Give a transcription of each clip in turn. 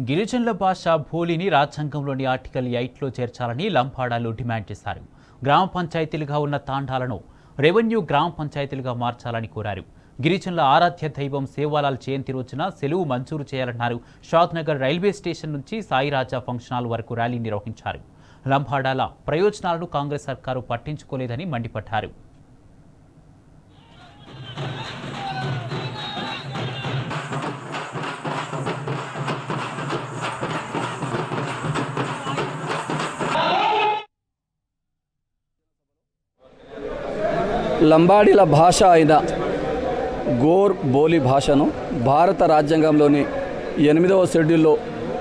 గిరిజనుల భాష భోలిని రాజ్యాంగంలోని ఆర్టికల్ 8లో చేర్చాలని లంబాడాలు డిమాండ్ చేశారు. గ్రామ పంచాయతీలుగా ఉన్న తాండాలను రెవెన్యూ గ్రామ పంచాయతీలుగా మార్చాలని కోరారు. గిరిజనుల ఆరాధ్య దైవం సేవాలాల్ జయంతి రోజున సెలవు మంజూరు చేయాలన్నారు. షాద్నగర్ రైల్వే స్టేషన్ నుంచి సాయిరాజా ఫంక్షన్ హాల్ వరకు ర్యాలీ నిర్వహించారు. లంబాడాల ప్రయోజనాలను కాంగ్రెస్ సర్కారు పట్టించుకోలేదని మండిపడ్డారు. లంబాడీల భాష అయిన గోర్ బోలి భాషను భారత రాజ్యాంగంలోని 8వ షెడ్యూల్లో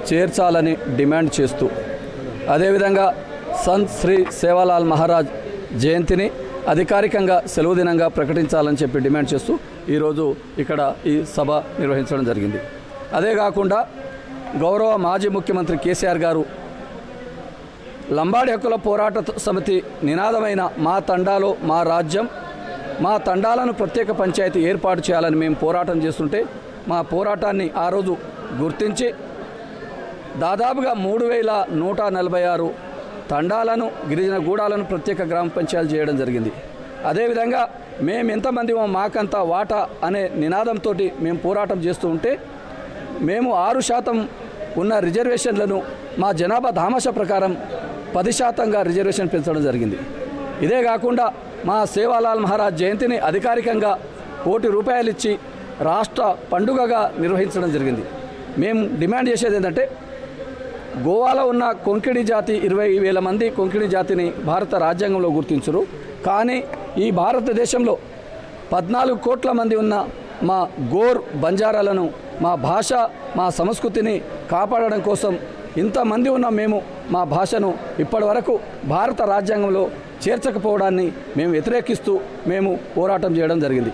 చేర్చాలని డిమాండ్ చేస్తూ, అదేవిధంగా సంత్ శ్రీ సేవాలాల్ మహారాజ్ జయంతిని అధికారికంగా సెలవు దినంగా ప్రకటించాలని చెప్పి డిమాండ్ చేస్తూ ఈరోజు ఇక్కడ ఈ సభ నిర్వహించడం జరిగింది. అదే కాకుండా గౌరవ మాజీ ముఖ్యమంత్రి కేసీఆర్ గారు లంబాడి హక్కుల పోరాట సమితి నినాదమైన మా తండాలో మా రాజ్యం, మా తండాలను ప్రత్యేక పంచాయతీ ఏర్పాటు చేయాలని మేము పోరాటం చేస్తుంటే, మా పోరాటాన్ని ఆ రోజు గుర్తించి దాదాపుగా 3146 తండాలను గిరిజన గూడాలను ప్రత్యేక గ్రామ పంచాయతీలు చేయడం జరిగింది. అదేవిధంగా మేము ఎంతమందిమో మాకంత వాటా అనే నినాదంతో మేము పోరాటం చేస్తూ ఉంటే, మేము 6% ఉన్న రిజర్వేషన్లను మా జనాభా దామాష ప్రకారం 10%గా రిజర్వేషన్ పెంచడం జరిగింది. ఇదే కాకుండా మా సేవాలాల్ మహారాజ్ జయంతిని అధికారికంగా ₹1 కోటి ఇచ్చి రాష్ట్ర పండుగగా నిర్వహించడం జరిగింది. మేము డిమాండ్ చేసేది ఏంటంటే, గోవాలో ఉన్న కొంకిణి జాతి 20,000 మంది కొంకిణి జాతిని భారత రాజ్యాంగంలో గుర్తించరు. కానీ ఈ భారతదేశంలో 14 కోట్ల మంది ఉన్న మా గోర్ బంజారాలను, మా భాష మా సంస్కృతిని కాపాడడం కోసం ఇంతమంది ఉన్న మేము మా భాషను ఇప్పటి వరకు భారత రాజ్యాంగంలో చేర్చకపోవడాన్ని మేము వ్యతిరేకిస్తూ మేము పోరాటం చేయడం జరిగింది.